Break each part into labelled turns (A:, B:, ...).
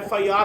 A: FIR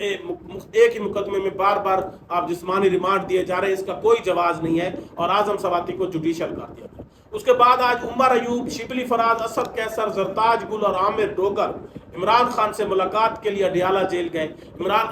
A: ایک ہی مقدمے میں بار بار آپ جسمانی ریمانڈ دیے جا رہے ہیں، اس کا کوئی جواز نہیں ہے، اور اعظم سواتی کو جوڈیشل کر دیا گیا۔ اس کے بعد آج عمر ایوب، شبلی فراز، اسد کیسر، زرتاج گل اور عامر ڈوگر عمران خان سے ملاقات کے لیے اڈیالہ جیل گئے۔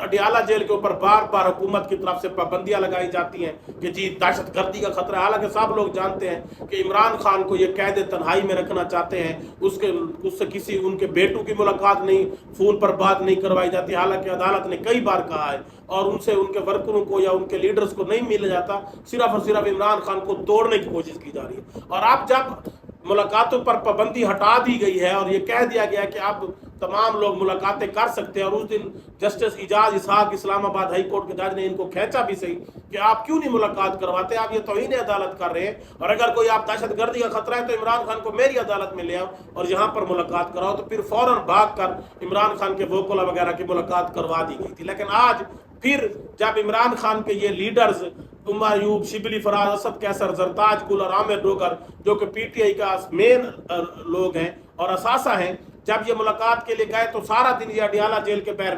A: اڈیالہ جیل کے اوپر بار بار حکومت کی طرف سے پابندیاں لگائی جاتی ہیں کہ جی دہشت گردی کا خطرہ ہے، حالانکہ سب لوگ جانتے ہیں کہ عمران خان کو یہ قید تنہائی میں رکھنا چاہتے ہیں، اس سے کسی ان کے بیٹوں کی ملاقات نہیں، فون پر بات نہیں کروائی جاتی، حالانکہ عدالت نے کئی بار کہا ہے، اور ان سے ان کے ورکروں کو یا ان کے لیڈرز کو نہیں مل جاتا، صرف اور صرف عمران خان کو توڑنے کی کوشش کی جا رہی ہے۔ اور اب جب ملاقاتوں پر پابندی ہٹا دی گئی ہے اور یہ کہہ دیا گیا کہ اب تمام لوگ ملاقاتیں کر سکتے ہیں، اور اس دن جسٹس اعجاز اسحاق اسلام آباد ہائی کورٹ کے جج نے ان کو کھینچا بھی صحیح کہ آپ کیوں نہیں ملاقات کرواتے، آپ یہ توہین عدالت کر رہے ہیں، اور اگر کوئی آپ دہشت گردی کا خطرہ ہے تو عمران خان کو میری عدالت میں لے آؤ اور یہاں پر ملاقات کراؤ، تو پھر فوراً بھاگ کر عمران خان کے وکلا وغیرہ کی ملاقات کروا دی گئی تھی۔ لیکن آج پھر جب عمران خان کے یہ لیڈرز عمر ایوب، شبلی فراز، اسد کیسر، زرتاج گل اور عامر ڈوگر جو کہ پی ٹی آئی کا مین لوگ ہیں اور اثاثہ ہیں، جب یہ ملاقات کے لیے گئے تو سارا دن یہ اڈیالہ جیل کے باہر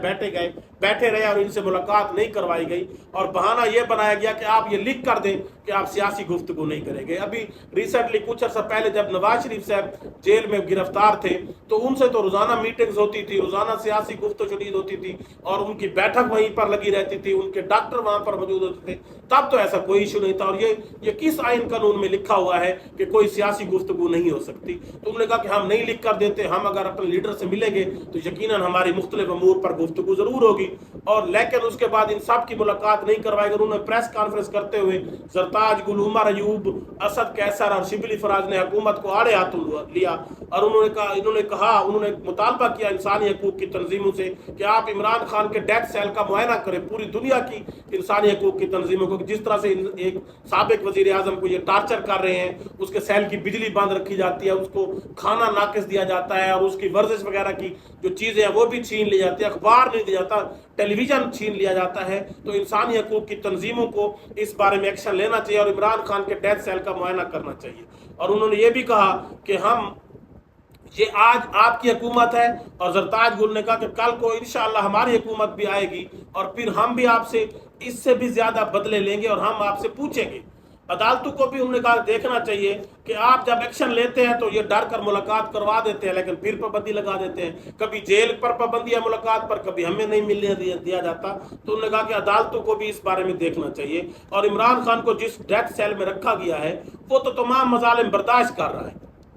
A: بیٹھے رہے اور ان سے ملاقات نہیں کروائی گئی، اور بہانہ یہ بنایا گیا کہ آپ یہ لکھ کر دیں کہ آپ سیاسی گفتگو نہیں کریں گے۔ ابھی ریسنٹلی کچھ عرصہ پہلے جب نواز شریف صاحب جیل میں گرفتار تھے تو ان سے تو روزانہ میٹنگز ہوتی تھی، روزانہ سیاسی گفت و شنید ہوتی تھی، اور ان کی بیٹھک وہیں پر لگی رہتی تھی، ان کے ڈاکٹر وہاں پر موجود ہوتے تھے، تب تو ایسا کوئی ایشو نہیں تھا۔ اور یہ کس آئین قانون میں لکھا ہوا ہے کہ کوئی سیاسی گفتگو نہیں ہو سکتی؟ تو انہوں نے کہا کہ ہم نہیں لکھ کر دیتے، ہم اگر اپنے لیڈر سے ملیں گے تو یقیناً ہماری مختلف امور پر گفتگو ضرور ہوگی، اور لیکن اس کے بعد ان سب کی ملاقات نہیں کروائی گئی۔ انہوں نے پریس کانفرنس کرتے ہوئے زرتاج گل، عمر ایوب، اسد کیسر اور شبلی فراز نے حکومت کو آڑے ہاتھوں لیا، اور انہوں نے مطالبہ کیا انسانی حقوق کی تنظیموں سے کہ آپ عمران خان کے ڈیتھ سیل کا معائنہ کریں، پوری دنیا کی انسانی حقوق کی تنظیموں کو، جس طرح سے ایک سابق وزیر اعظم کو یہ ٹارچر کر رہے ہیں، اس کے سیل کی بجلی بند رکھی جاتی ہے، اس کو کھانا ناقص دیا جاتا ہے، اور اس کی ورزش وغیرہ کی جو چیزیں ہیں وہ بھی چھین لی جاتی ہے، اخبار نہیں دیا جاتا، ٹیلی ویژن چھین لیا جاتا ہے۔ تو انسانی حقوق کی تنظیموں کو اس بارے میں ایکشن لینا چاہیے اور عمران خان کے ڈیتھ سیل کا معائنہ کرنا چاہیے۔ اور انہوں نے یہ بھی کہا کہ یہ آج آپ کی حکومت ہے، اور زرتاج گل نے کہا کہ کل کو انشاءاللہ ہماری حکومت بھی آئے گی، اور پھر ہم بھی آپ سے اس سے بھی زیادہ بدلے لیں گے، اور ہم آپ سے پوچھیں گے۔ عدالتوں کو بھی انہوں نے کہا دیکھنا چاہیے کہ آپ جب ایکشن لیتے ہیں تو یہ ڈر کر ملاقات کروا دیتے ہیں، لیکن پھر پابندی لگا دیتے ہیں، کبھی جیل پر پابندی ہے ملاقات پر، کبھی ہمیں نہیں ملنے دیا جاتا۔ تو انہوں نے کہا کہ عدالتوں کو بھی اس بارے میں دیکھنا چاہیے، اور عمران خان کو جس ڈیتھ سیل میں رکھا گیا ہے وہ تو تمام مظالم برداشت کر رہا ہے۔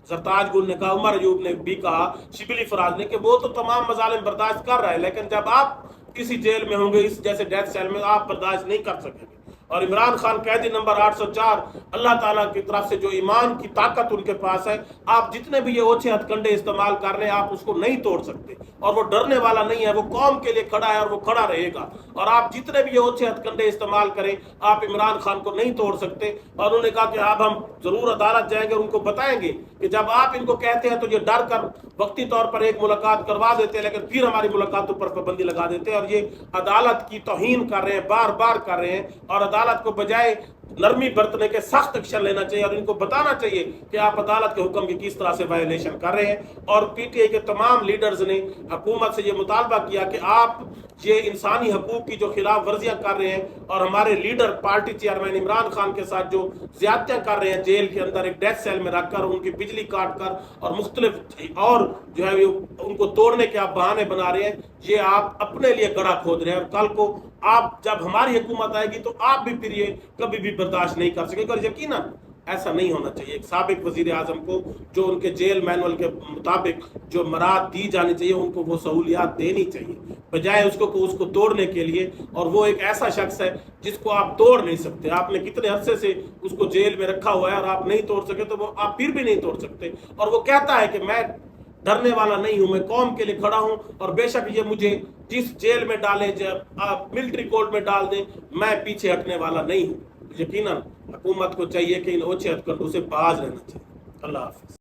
A: زرتاج گل نے کہا، عمر ایوب نے بھی کہا، شبلی فراز نے، کہ وہ تو تمام مظالم برداشت کر رہا ہے، لیکن جب آپ کسی جیل میں ہوں گے اس جیسے ڈیتھ سیل میں، آپ برداشت نہیں کر سکیں گے۔ اور عمران خان قیدی نمبر 804، اللہ تعالیٰ کی طرف سے جو ایمان کی طاقت ان کے پاس ہے، آپ جتنے بھی یہ اوچھے ہتھ کنڈے استعمال کر رہے ہیں آپ اس کو نہیں توڑ سکتے، اور وہ ڈرنے والا نہیں ہے، وہ قوم کے لیے کھڑا ہے اور وہ کھڑا رہے گا، اور آپ جتنے بھی یہ اوچھے ہتھ کنڈے استعمال کریں آپ عمران خان کو نہیں توڑ سکتے۔ اور انہوں نے کہا کہ اب ہم ضرور عدالت جائیں گے اور ان کو بتائیں گے کہ جب آپ ان کو کہتے ہیں تو یہ ڈر کر وقتی طور پر ایک ملاقات کروا دیتے ہیں، لیکن پھر ہماری ملاقاتوں پر پابندی لگا دیتے ہیں، اور یہ عدالت کی توہین کر رہے ہیں، بار بار کر رہے ہیں، اور عدالت کو بجائے نرمی برتنے کے سخت ایکشن لینا چاہیے، اور ان کو بتانا چاہیے کہ آپ عدالت کے حکم کی کس طرح سے وائلیشن کر رہے ہیں۔ اور پی ٹی آئی کے تمام لیڈرز نے حکومت سے یہ مطالبہ کیا کہ آپ یہ انسانی حقوق کی جو خلاف ورزیاں کر رہے ہیں، اور ہمارے leader party chairman Imran Khan کے ساتھ جو زیادتیاں کر رہے ہیں جیل کے اندر ایک ڈیتھ سیل میں رکھ کر، ان کی بجلی کاٹ کر اور مختلف اور جو ہے ان کو توڑنے کے آپ بہانے بنا رہے ہیں، یہ آپ اپنے لیے گڑھا کھود رہے ہیں، اور کل کو آپ جب ہماری حکومت آئے گی تو آپ بھی پھر یہ کبھی بھی برداشت نہیں کر سکیں گے، اور یقیناً ایسا نہیں ہونا چاہیے۔ ایک سابق وزیر اعظم کو جو ان کے جیل مینول کے مطابق جو مراد دی جانی چاہیے ان کو وہ سہولیات دینی چاہیے، بجائے اس کو توڑنے کے لیے۔ اور وہ ایک ایسا شخص ہے جس کو آپ توڑ نہیں سکتے، آپ نے کتنے عرصے سے اس کو جیل میں رکھا ہوا ہے اور آپ نہیں توڑ سکے، تو وہ آپ پھر بھی نہیں توڑ سکتے۔ اور وہ کہتا ہے کہ میں ڈرنے والا نہیں ہوں، میں قوم کے لیے کھڑا ہوں، اور بے شک یہ مجھے جس جیل میں ڈالیں، آپ ملٹری کورٹ میں ڈال دیں، میں پیچھے ہٹنے والا نہیں ہوں۔ یقیناً حکومت کو چاہیے کہ ان اوچھے ہتھ کنڈوں سے باز رہنا چاہیے۔ اللہ حافظ۔